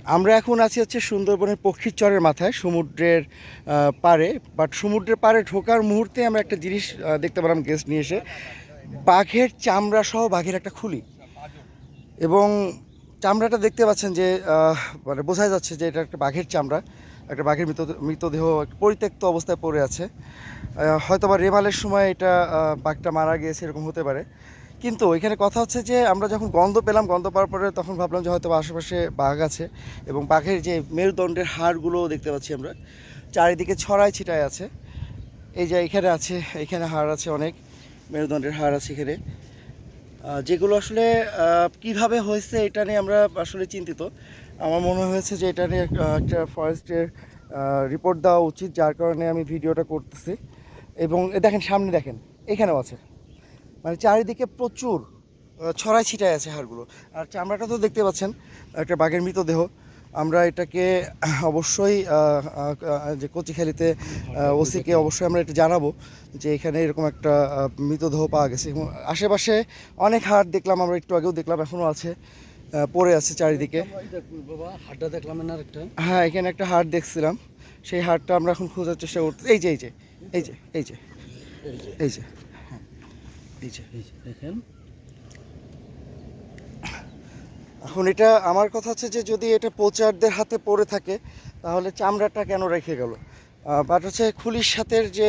আমরা এখন আছি হচ্ছে সুন্দরবনের পক্ষীর চরের মাথায় সমুদ্রের পাড়ে। বাট সমুদ্রের পাড়ে ঢোকার মুহূর্তে আমরা একটা জিনিস দেখতে পেলাম গেস্ট নিয়ে এসে, বাঘের চামড়া সহ বাঘের একটা খুলি, এবং চামড়াটা দেখতে পাচ্ছেন যে মানে বোঝা যাচ্ছে যে এটা একটা বাঘের চামড়া, একটা বাঘের মৃতদেহ পরিত্যক্ত অবস্থায় পড়ে আছে। হয়তো বা রেমালের সময় এটা বাঘটা মারা গিয়েছে, এরকম হতে পারে। কিন্তু এখানে কথা হচ্ছে যে আমরা যখন গন্ধ পেলাম, গন্ধ পাওয়ার পরে তখন ভাবলাম যে হয়তো আশেপাশে বাঘ আছে, এবং বাঘের যে মেরুদণ্ডের হাড়গুলোও দেখতে পাচ্ছি আমরা, চারিদিকে ছড়াই ছিটায় আছে। এই যে এখানে আছে, এখানে হাড় আছে, অনেক মেরুদণ্ডের হাড় আছে এখানে, যেগুলো আসলে কিভাবে হয়েছে এটা নিয়ে আমরা আসলে চিন্তিত। আমার মনে হয়েছে যে এটা নিয়ে একটা ফরেস্টের রিপোর্ট দেওয়া উচিত, যার কারণে আমি ভিডিওটা করতেছি। এবং দেখেন সামনে দেখেন, এখানেও আছে, মানে চারিদিকে প্রচুর ছড়াই ছিটায় আছে হাড়গুলো। আর চামড়াটা তো দেখতে পাচ্ছেন, একটা বাঘের মৃতদেহ। আমরা এটাকে অবশ্যই যে কচিখালিতে ওসিকে অবশ্যই আমরা এটা জানাবো যে এখানে এরকম একটা মৃতদেহ পাওয়া গেছে। এবং আশেপাশে অনেক হাড় দেখলাম, আমরা একটু আগেও দেখলাম, এখনও আছে, পড়ে আছে চারিদিকে। হাড়টা দেখলাম না একটা, হ্যাঁ এখানে একটা হাড় দেখছিলাম, সেই হাড়টা আমরা এখন খোঁজার চেষ্টা করতেছি। এই যে এই যে এই যে এই যে এই যে এই যে দেখেন। এখন এটা আমার কথা হচ্ছে যে যদি এটা পোচারদের হাতে পড়ে থাকে তাহলে চামড়াটা কেন রেখে গেল? বাট হচ্ছে খুলির সাথে যে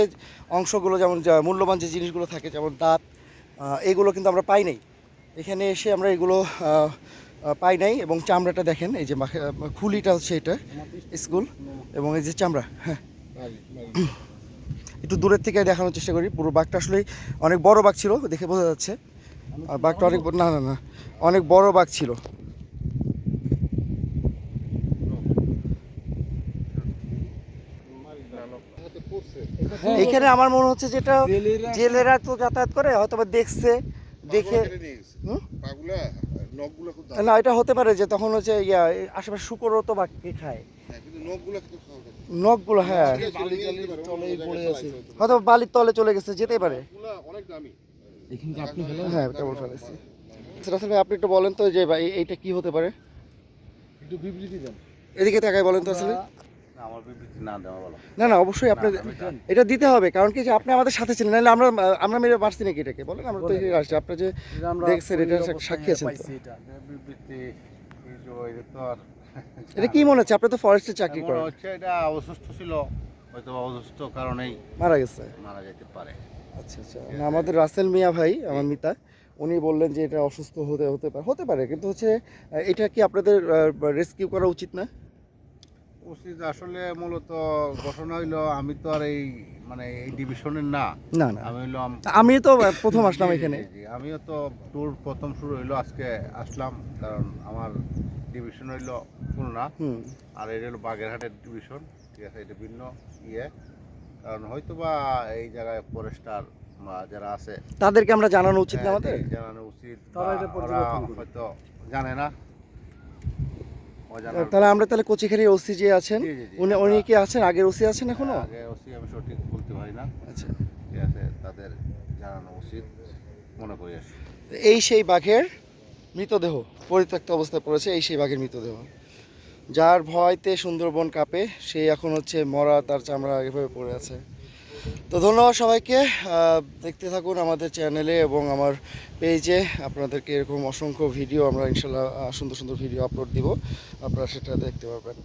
অংশগুলো, যেমন মূল্যবান যে জিনিসগুলো থাকে, যেমন দাঁত, এগুলো কিন্তু আমরা পাই নাই। এখানে এসে আমরা এগুলো পাই নাই। এবং চামড়াটা দেখেন, এই যে খুলিটা হচ্ছে এটা স্কুল, এবং এই যে চামড়া। হ্যাঁ একটু দূরের থেকে দেখানোর চেষ্টা করি। পুরো বাঘটা আসলে অনেক বড় বাঘ ছিল, দেখে বোঝা যাচ্ছে। আর বাঘটা অনেক না না না অনেক বড় বাঘ ছিল। এখানে আমার মনে হচ্ছে যেটা জেলেরা তো যাতায়াত করে, হয়তো বা দেখছে, দেখে না এটা হতে পারে যে তখন হচ্ছে আশেপাশে শুকরও তো বাঘকে খায়, নখগুলো। হ্যাঁ হয়তো বালির তলে চলে গেছে, যেতেই পারে। হ্যাঁ কেবল ফেলেছি। ভাই আপনি একটু বলেন তো যে ভাই এইটা কি হতে পারে, একটু বিবৃতি দেন। এদিকে তাকায় বলেন তো আসলে। আমার বিবৃতি না দেওয়া ভালো। না না অবশ্যই আপনি এটা দিতে হবে, কারণ কি যে আপনি আমাদের সাথে ছিলেন, নাহলে আমরা আমরা মেরে মারছি নাকি এটাকে বলেন। আমরা তো এখানে আসছি, আপনি যে দেখছেন এটা সাক্ষী আছেন তো। বিবৃতি এটা কি মনে হচ্ছে? আপনি তো ফরেস্টে চাকরি করেন। হচ্ছে এটা অসুস্থ ছিল, হয়তো অসুস্থ কারণেই মারা গেছে, মারা যেতে পারে। আচ্ছা আচ্ছা। না আমাদের রাসেল মিয়া ভাই, আমার মিতা, উনি বললেন যে এটা অসুস্থ হতে পারে, কিন্তু হচ্ছে এটা কি আপনাদের রেস্কিউ করা উচিত না? উচিত আসলে মূলত ঘটনা হইলো, আমি তো আর এই মানে এই ডিভিশনের না। না না আমি হইলো আমি তো প্রথম আসলাম এখানে। আমিও তো ট্যুর প্রথম শুরু হইলো, আজকে আসলাম, কারণ আমার ডিভিশন হইলো খুলনা, আর এটা হলো বাগেরহাটের ডিভিশন। ঠিক আছে, এটা ভিন্ন কারণ হয়তো বা এই জায়গায় ফরেস্টার বা যারা আছে তাদেরকে আমরা জানানো উচিত না? আমাদের জানানো উচিত, হয়তো জানে না। তাহলে আমরা কোচিখালীর ওসি যে আছেন, উনি কি আছেন? আগের ওসি আছেন এখনো? আগের ওসি আমি সঠিক বলতে পারি না। আচ্ছা ঠিক আছে, তাদের জানানো উচিত মনে করি। এই সেই বাঘের মৃতদেহ পরিত্যক্ত অবস্থায় পড়েছে, এই সেই বাঘের মৃতদেহ, যার ভয়তে সুন্দরবন কাঁপে, সে এখন হচ্ছে মরা, তার চামড়া এভাবে পড়ে আছে। তো ধন্যবাদ সবাইকে, দেখতে থাকুন আমাদের চ্যানেলে এবং আমার পেজে। আপনাদেরকে এরকম অসংখ্য ভিডিও আমরা ইনশাল্লাহ সুন্দর সুন্দর ভিডিও আপলোড দিব, আপনারা সেটা দেখতে পারবেন।